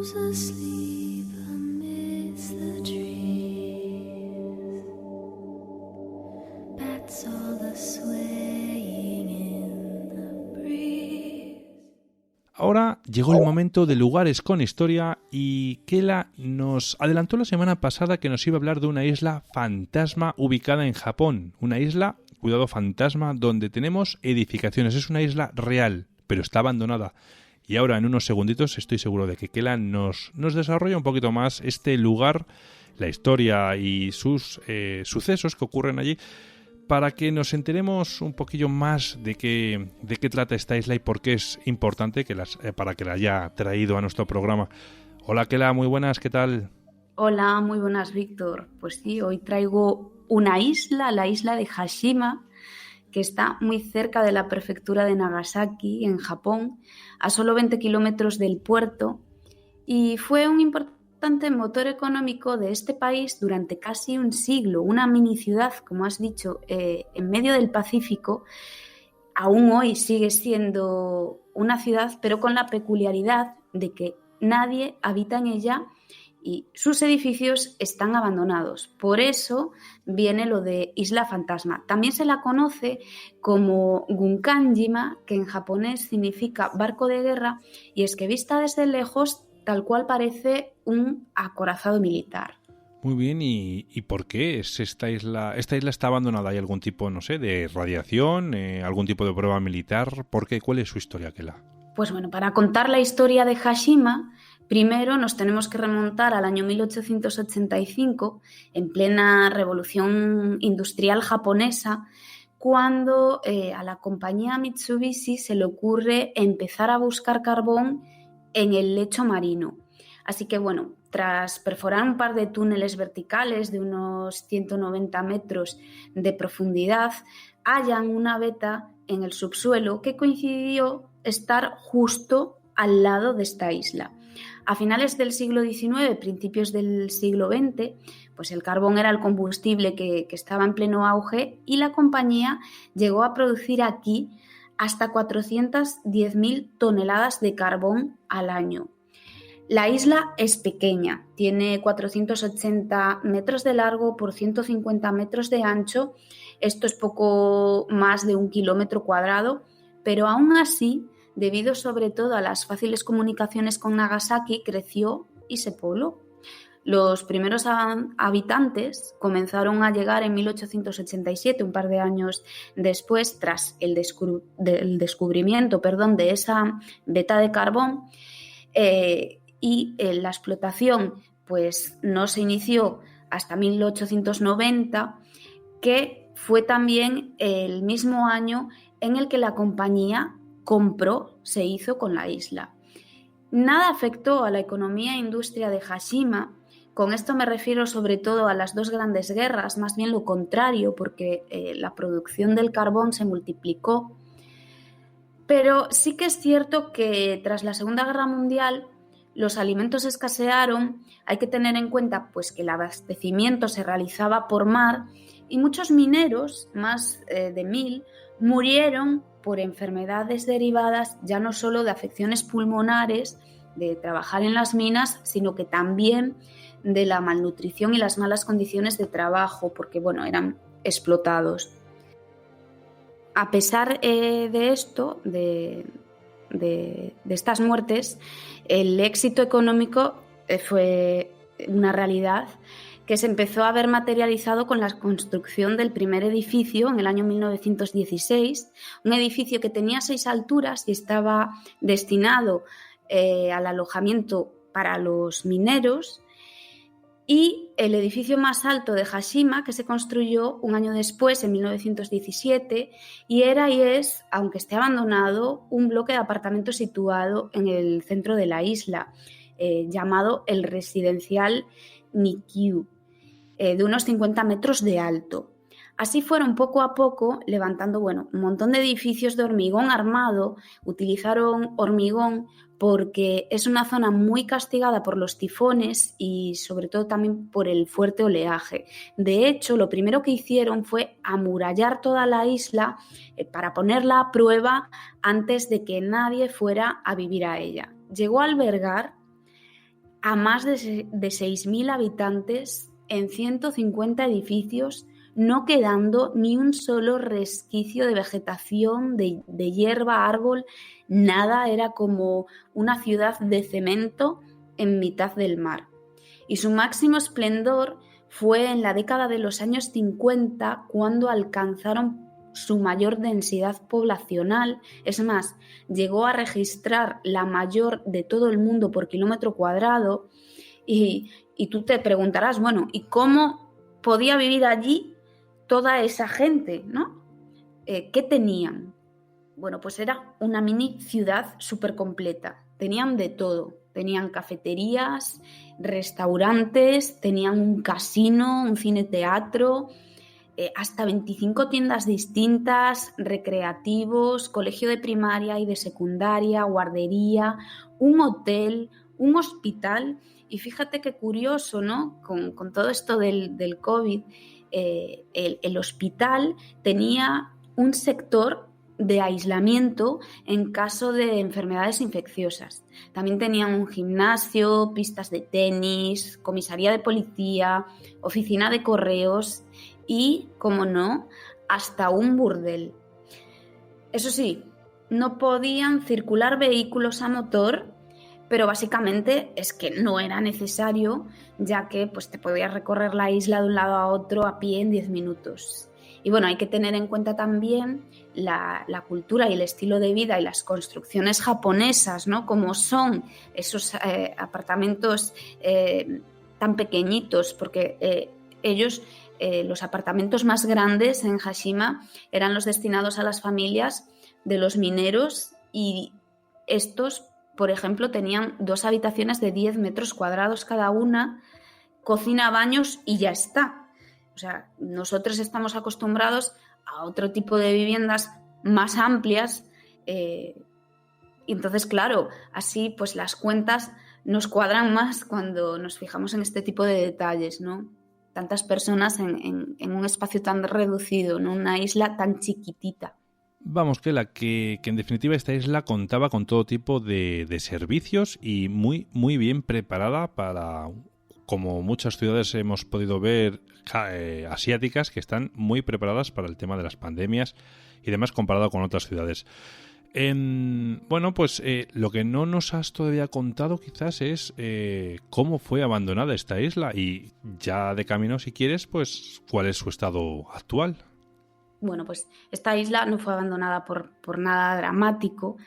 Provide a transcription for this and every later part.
Who's asleep amidst the trees? Bats all the swaying in the breeze. Ahora llegó el momento de lugares con historia y Kela nos adelantó la semana pasada que nos iba a hablar de una isla fantasma ubicada en Japón. Una isla, cuidado, fantasma, donde tenemos edificaciones. Es una isla real, pero está abandonada. Y ahora en unos segunditos estoy seguro de que Kela nos desarrolla un poquito más este lugar, la historia y sus sucesos que ocurren allí, para que nos enteremos un poquillo más de qué trata esta isla y por qué es importante para que la haya traído a nuestro programa. Hola Kela, muy buenas, ¿qué tal? Hola, muy buenas, Víctor. Pues sí, hoy traigo una isla, la isla de Hashima, que está muy cerca de la prefectura de Nagasaki, en Japón, a solo 20 kilómetros del puerto, y fue un importante motor económico de este país durante casi un siglo, una mini ciudad, como has dicho, en medio del Pacífico. Aún hoy sigue siendo una ciudad, pero con la peculiaridad de que nadie habita en ella y sus edificios están abandonados. Por eso viene lo de Isla Fantasma. También se la conoce como Gunkanjima, que en japonés significa barco de guerra, y es que vista desde lejos, tal cual parece un acorazado militar. Muy bien, ¿y por qué es esta isla? ¿Esta isla está abandonada? ¿Hay algún tipo, no sé, de radiación? ¿Algún tipo de prueba militar? ¿Por qué? ¿Cuál es su historia, Kela? Pues bueno, para contar la historia de Hashima, primero nos tenemos que remontar al año 1885, en plena revolución industrial japonesa, cuando a la compañía Mitsubishi se le ocurre empezar a buscar carbón en el lecho marino. Así que bueno, tras perforar un par de túneles verticales de unos 190 metros de profundidad, hallan una veta en el subsuelo que coincidió estar justo al lado de esta isla. A finales del siglo XIX, principios del siglo XX, pues el carbón era el combustible que estaba en pleno auge y la compañía llegó a producir aquí hasta 410.000 toneladas de carbón al año. La isla es pequeña, tiene 480 metros de largo por 150 metros de ancho. Esto es poco más de 1 kilómetro cuadrado, pero aún así, debido sobre todo a las fáciles comunicaciones con Nagasaki, creció y se pobló. Los primeros habitantes comenzaron a llegar en 1887, un par de años después, tras el descubrimiento de esa veta de carbón. Y la explotación pues no se inició hasta 1890, que fue también el mismo año en el que la compañía se hizo con la isla. Nada afectó a la economía e industria de Hashima. Con esto me refiero sobre todo a las dos grandes guerras, más bien lo contrario, porque la producción del carbón se multiplicó. Pero sí que es cierto que tras la Segunda Guerra Mundial los alimentos escasearon. Hay que tener en cuenta pues, que el abastecimiento se realizaba por mar y muchos mineros, más de 1.000, murieron por enfermedades derivadas ya no solo de afecciones pulmonares, de trabajar en las minas, sino que también de la malnutrición y las malas condiciones de trabajo, porque bueno, eran explotados. A pesar de esto, de estas muertes, el éxito económico fue una realidad que se empezó a ver materializado con la construcción del primer edificio en el año 1916, un edificio que tenía 6 alturas y estaba destinado al alojamiento para los mineros, y el edificio más alto de Hashima, que se construyó un año después, en 1917, y era y es, aunque esté abandonado, un bloque de apartamentos situado en el centro de la isla, llamado el residencial Nikkyu, de unos 50 metros de alto. Así fueron poco a poco levantando un montón de edificios de hormigón armado. Utilizaron hormigón porque es una zona muy castigada por los tifones y sobre todo también por el fuerte oleaje. De hecho, lo primero que hicieron fue amurallar toda la isla para ponerla a prueba antes de que nadie fuera a vivir a ella. Llegó a albergar a más de 6.000 habitantes en 150 edificios, no quedando ni un solo resquicio de vegetación, de hierba, árbol, nada. Era como una ciudad de cemento en mitad del mar. Y su máximo esplendor fue en la década de los años 50, cuando alcanzaron su mayor densidad poblacional. Es más, llegó a registrar la mayor de todo el mundo por kilómetro cuadrado. Y tú te preguntarás, bueno, ¿y cómo podía vivir allí toda esa gente, ¿no? ¿Qué tenían? Bueno, pues era una mini ciudad súper completa. Tenían de todo. Tenían cafeterías, restaurantes, tenían un casino, un cine-teatro, hasta 25 tiendas distintas, recreativos, colegio de primaria y de secundaria, guardería, un hotel, un hospital. Y fíjate qué curioso, ¿no? Con todo esto del COVID, el hospital tenía un sector de aislamiento en caso de enfermedades infecciosas. También tenían un gimnasio, pistas de tenis, comisaría de policía, oficina de correos y, como no, hasta un burdel. Eso sí, no podían circular vehículos a motor, pero básicamente es que no era necesario, ya que pues, te podías recorrer la isla de un lado a otro a pie en 10 minutos. Y bueno, hay que tener en cuenta también la cultura y el estilo de vida y las construcciones japonesas, ¿no? Como son esos apartamentos tan pequeñitos, porque ellos, los apartamentos más grandes en Hashima eran los destinados a las familias de los mineros, y estos, por ejemplo, tenían 2 habitaciones de 10 metros cuadrados cada una, cocina, baños y ya está. O sea, nosotros estamos acostumbrados a otro tipo de viviendas más amplias, y entonces, claro, así pues las cuentas nos cuadran más cuando nos fijamos en este tipo de detalles, ¿no? Tantas personas en un espacio tan reducido, ¿no? Una isla tan chiquitita. Vamos, que en definitiva esta isla contaba con todo tipo de servicios y muy, muy bien preparada para, como muchas ciudades hemos podido ver, asiáticas, que están muy preparadas para el tema de las pandemias y demás comparado con otras ciudades. Bueno, pues lo que no nos has todavía contado quizás es cómo fue abandonada esta isla, y ya de camino, si quieres, pues cuál es su estado actual. Bueno, pues esta isla no fue abandonada por nada dramático.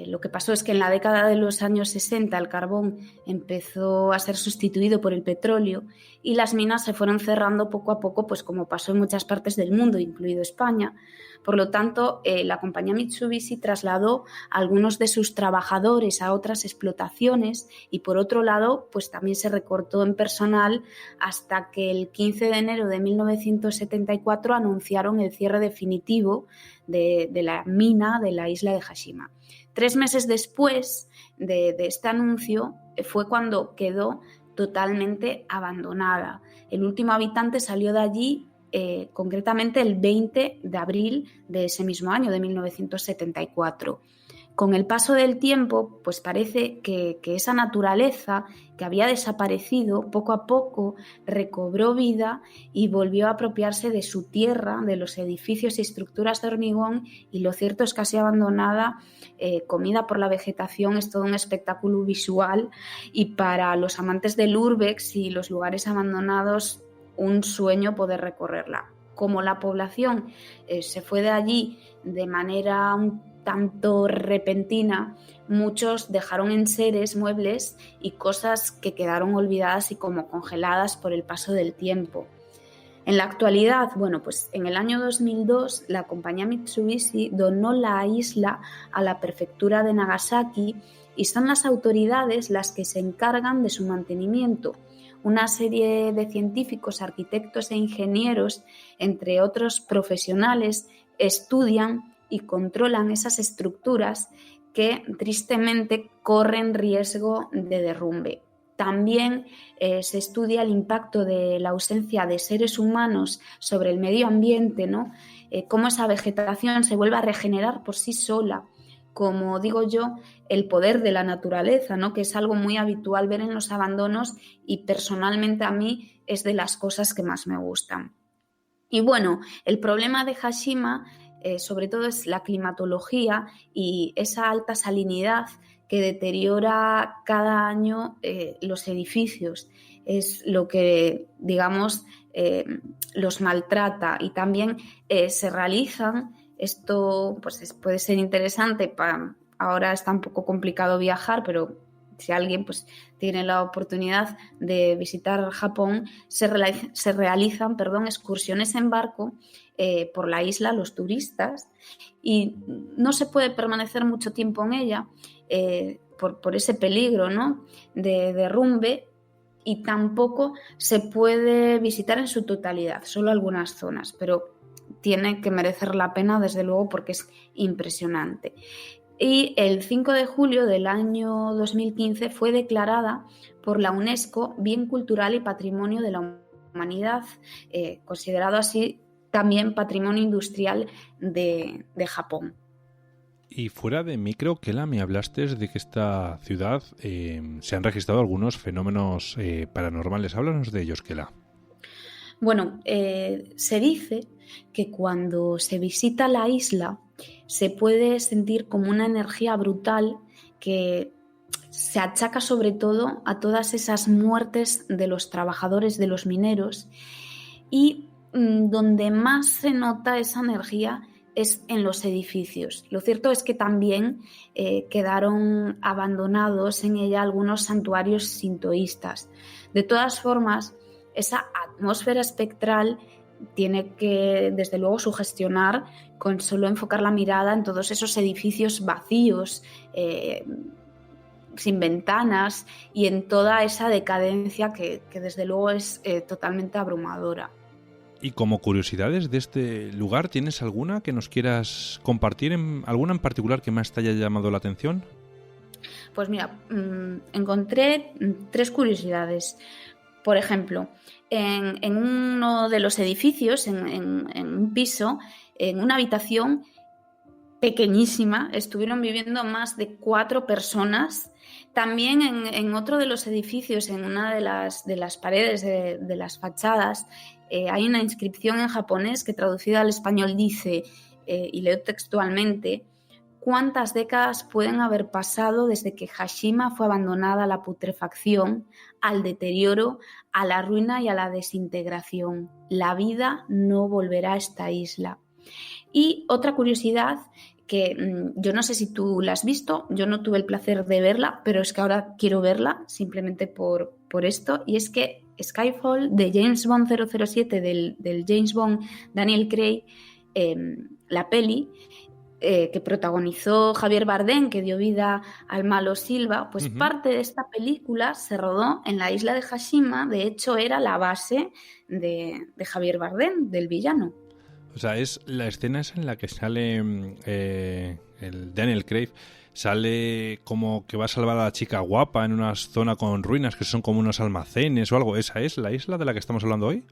Lo que pasó es que en la década de los años 60 el carbón empezó a ser sustituido por el petróleo y las minas se fueron cerrando poco a poco, pues como pasó en muchas partes del mundo, incluido España. Por lo tanto, la compañía Mitsubishi trasladó a algunos de sus trabajadores a otras explotaciones, y por otro lado, pues también se recortó en personal hasta que el 15 de enero de 1974 anunciaron el cierre definitivo de la mina de la isla de Hashima. 3 meses después de este anuncio fue cuando quedó totalmente abandonada. El último habitante salió de allí concretamente el 20 de abril de ese mismo año, de 1974. Con el paso del tiempo, pues parece que esa naturaleza que había desaparecido poco a poco recobró vida y volvió a apropiarse de su tierra, de los edificios y estructuras de hormigón, y lo cierto es que casi abandonada, comida por la vegetación, es todo un espectáculo visual, y para los amantes del urbex y los lugares abandonados, un sueño poder recorrerla. Como la población se fue de allí de manera un tanto repentina, muchos dejaron enseres, muebles y cosas que quedaron olvidadas y como congeladas por el paso del tiempo. En la actualidad, bueno, pues en el año 2002 la compañía Mitsubishi donó la isla a la prefectura de Nagasaki y son las autoridades las que se encargan de su mantenimiento. Una serie de científicos, arquitectos e ingenieros, entre otros profesionales, estudian y controlan esas estructuras que tristemente corren riesgo de derrumbe. También se estudia el impacto de la ausencia de seres humanos sobre el medio ambiente, ¿no? Cómo esa vegetación se vuelve a regenerar por sí sola, como digo yo, el poder de la naturaleza, ¿no? Que es algo muy habitual ver en los abandonos y personalmente a mí es de las cosas que más me gustan. Y bueno, el problema de Hashima sobre todo es la climatología y esa alta salinidad que deteriora cada año los edificios. Es lo que, digamos, los maltrata y también se realizan, esto pues puede ser interesante, ahora está un poco complicado viajar, pero si alguien pues, tiene la oportunidad de visitar Japón, se realizan excursiones en barco por la isla, los turistas, y no se puede permanecer mucho tiempo en ella por ese peligro, ¿no?, de derrumbe, y tampoco se puede visitar en su totalidad, solo algunas zonas, pero tiene que merecer la pena desde luego porque es impresionante. Y el 5 de julio del año 2015 fue declarada por la UNESCO Bien Cultural y Patrimonio de la Humanidad, considerado así también Patrimonio Industrial de Japón. Y fuera de micro, Kela, me hablaste de que esta ciudad se han registrado algunos fenómenos paranormales. Háblanos de ellos, Kela. Bueno, se dice que cuando se visita la isla se puede sentir como una energía brutal que se achaca sobre todo a todas esas muertes de los trabajadores, de los mineros, y donde más se nota esa energía es en los edificios. Lo cierto es que también quedaron abandonados en ella algunos santuarios sintoístas. De todas formas, esa atmósfera espectral tiene que, desde luego, sugestionar con solo enfocar la mirada en todos esos edificios vacíos, sin ventanas, y en toda esa decadencia que desde luego es totalmente abrumadora. Y como curiosidades de este lugar, ¿tienes alguna que nos quieras compartir? ¿Alguna en particular que más te haya llamado la atención? Pues mira, encontré 3 curiosidades. Por ejemplo, en uno de los edificios, en un piso, en una habitación pequeñísima, estuvieron viviendo más de 4 personas. También en otro de los edificios, en una de las paredes de las fachadas, hay una inscripción en japonés que traducida al español dice, y leo textualmente: ¿cuántas décadas pueden haber pasado desde que Hashima fue abandonada a la putrefacción, al deterioro, a la ruina y a la desintegración? La vida no volverá a esta isla. Y otra curiosidad que yo no sé si tú la has visto, yo no tuve el placer de verla, pero es que ahora quiero verla simplemente por esto, y es que Skyfall de James Bond 007 del James Bond Daniel Craig, la peli, que protagonizó Javier Bardem, que dio vida al malo Silva, pues parte de esta película se rodó en la isla de Hashima. De hecho era la base de Javier Bardem, del villano. O sea, es la escena esa en la que sale el Daniel Craig, sale como que va a salvar a la chica guapa en una zona con ruinas que son como unos almacenes o algo. ¿Esa es la isla de la que estamos hablando hoy?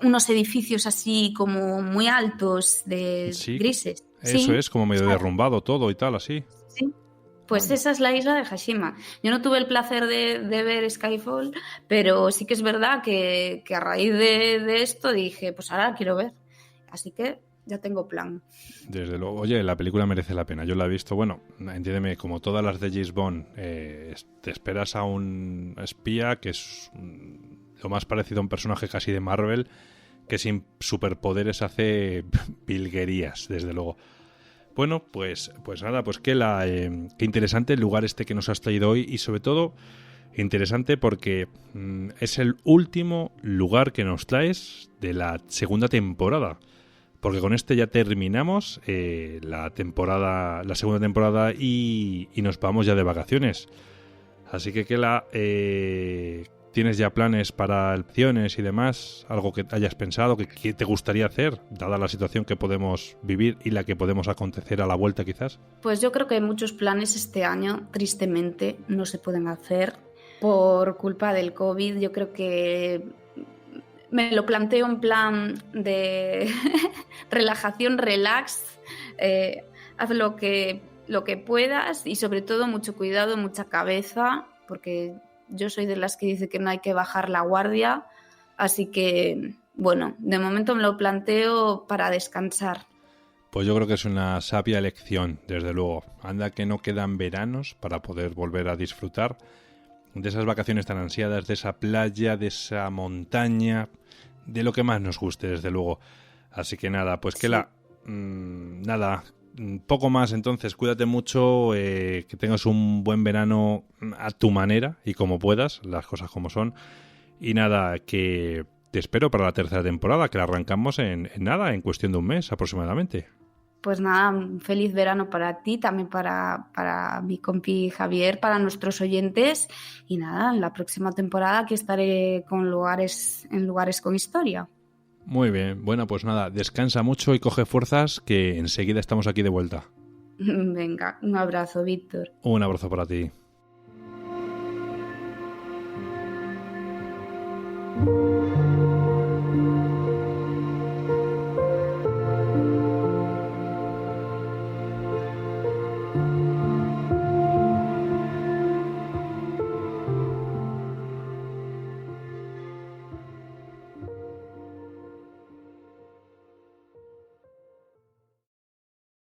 Unos edificios así como muy altos, sí, grises. Eso sí, es, como medio derrumbado todo y tal, así. Sí. Pues esa es la isla de Hashima. Yo no tuve el placer de ver Skyfall, pero sí que es verdad que a raíz de esto dije, pues ahora quiero ver. Así que ya tengo plan. Desde luego. Oye, la película merece la pena. Yo la he visto, bueno, entiéndeme, como todas las de James Bond, te esperas a un espía que es lo más parecido a un personaje casi de Marvel, que sin superpoderes hace pilguerías, desde luego. Bueno, pues nada, pues qué interesante el lugar este que nos has traído hoy, y sobre todo interesante porque es el último lugar que nos traes de la segunda temporada. Porque con este ya terminamos la segunda temporada y nos vamos ya de vacaciones. Así que Kela, ¿tienes ya planes para opciones y demás? ¿Algo que hayas pensado que te gustaría hacer, dada la situación que podemos vivir y la que podemos acontecer a la vuelta quizás? Pues yo creo que muchos planes este año, tristemente, no se pueden hacer por culpa del COVID. Yo creo que me lo planteo en plan de relajación, relax, haz lo que lo que puedas y sobre todo mucho cuidado, mucha cabeza, porque yo soy de las que dice que no hay que bajar la guardia, así que, bueno, de momento me lo planteo para descansar. Pues yo creo que es una sabia elección, desde luego. Anda que no quedan veranos para poder volver a disfrutar de esas vacaciones tan ansiadas, de esa playa, de esa montaña, de lo que más nos guste, desde luego. Así que nada, pues que nada, poco más entonces. Cuídate mucho, que tengas un buen verano a tu manera y como puedas, las cosas como son. Y nada, que te espero para la tercera temporada, que la arrancamos en cuestión de un mes aproximadamente. Pues nada, un feliz verano para ti, también para mi compi Javier, para nuestros oyentes. Y nada, en la próxima temporada aquí estaré en lugares con historia. Muy bien, bueno, pues nada, descansa mucho y coge fuerzas, que enseguida estamos aquí de vuelta. Venga, un abrazo, Víctor. Un abrazo para ti.